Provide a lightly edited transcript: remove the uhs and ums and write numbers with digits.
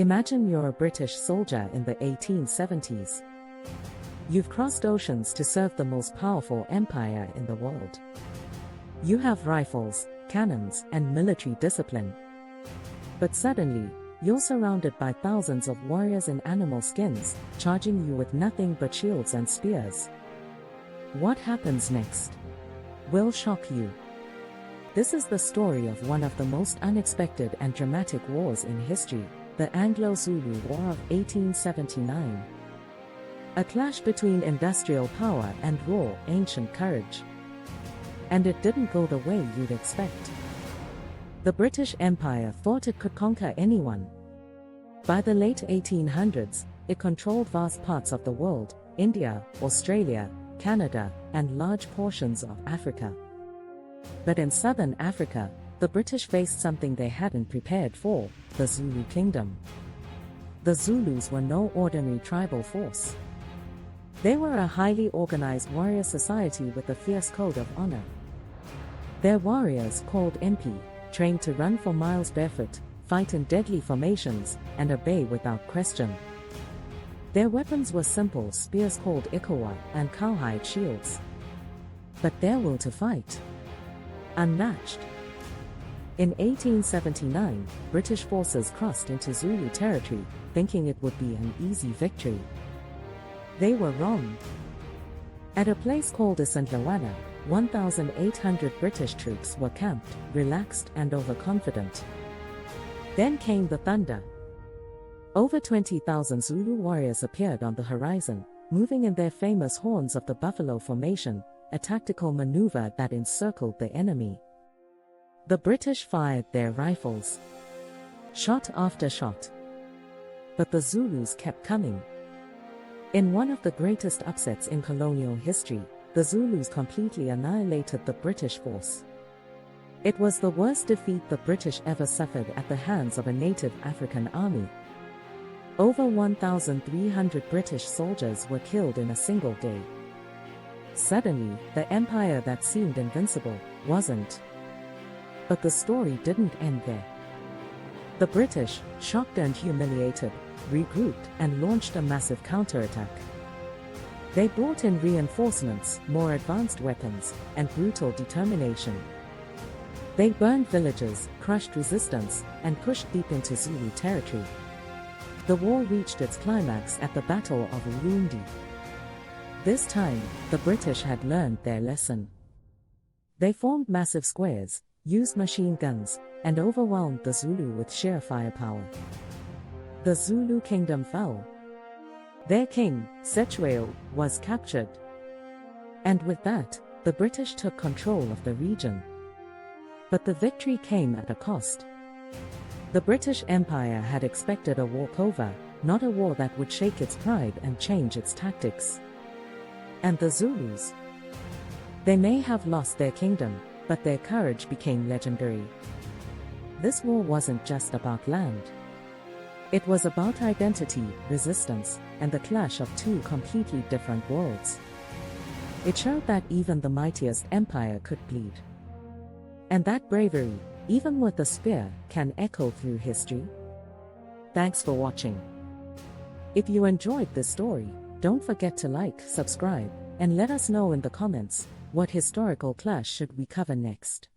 Imagine you're a British soldier in the 1870s. You've crossed oceans to serve the most powerful empire in the world. You have rifles, cannons, and military discipline. But suddenly, you're surrounded by thousands of warriors in animal skins, charging you with nothing but shields and spears. What happens next will shock you. This is the story of one of the most unexpected and dramatic wars in history, the Anglo-Zulu War of 1879. A clash between industrial power and raw, ancient courage. And it didn't go the way you'd expect. The British Empire thought it could conquer anyone. By the late 1800s, it controlled vast parts of the world, India, Australia, Canada, and large portions of Africa. But in southern Africa, the British faced something they hadn't prepared for: the Zulu kingdom. The Zulus were no ordinary tribal force. They were a highly organized warrior society with a fierce code of honor. Their warriors, called impi, trained to run for miles barefoot, fight in deadly formations, and obey without question. Their weapons were simple spears called ikawa and cowhide shields. But their will to fight, unmatched. In 1879, British forces crossed into Zulu territory, thinking it would be an easy victory. They were wrong. At a place called Isandlwana, 1,800 British troops were camped, relaxed and overconfident. Then came the thunder. Over 20,000 Zulu warriors appeared on the horizon, moving in their famous horns of the buffalo formation, a tactical maneuver that encircled the enemy. The British fired their rifles, shot after shot. But the Zulus kept coming. In one of the greatest upsets in colonial history, the Zulus completely annihilated the British force. It was the worst defeat the British ever suffered at the hands of a native African army. Over 1,300 British soldiers were killed in a single day. Suddenly, the empire that seemed invincible wasn't. But the story didn't end there. The British, shocked and humiliated, regrouped and launched a massive counterattack. They brought in reinforcements, more advanced weapons, and brutal determination. They burned villages, crushed resistance, and pushed deep into Zulu territory. The war reached its climax at the Battle of Isandlwana. This time, the British had learned their lesson. They formed massive squares, used machine guns, and overwhelmed the Zulu with sheer firepower. The Zulu kingdom fell. Their king, Cetshwayo, was captured. And with that, the British took control of the region. But the victory came at a cost. The British Empire had expected a walkover, not a war that would shake its pride and change its tactics. And the Zulus? They may have lost their kingdom, but their courage became legendary. This war wasn't just about land. It was about identity, resistance, and the clash of two completely different worlds. It showed that even the mightiest empire could bleed. And that bravery, even with a spear, can echo through history. Thanks for watching. If you enjoyed this story, don't forget to like, subscribe, and let us know in the comments, what historical clash should we cover next.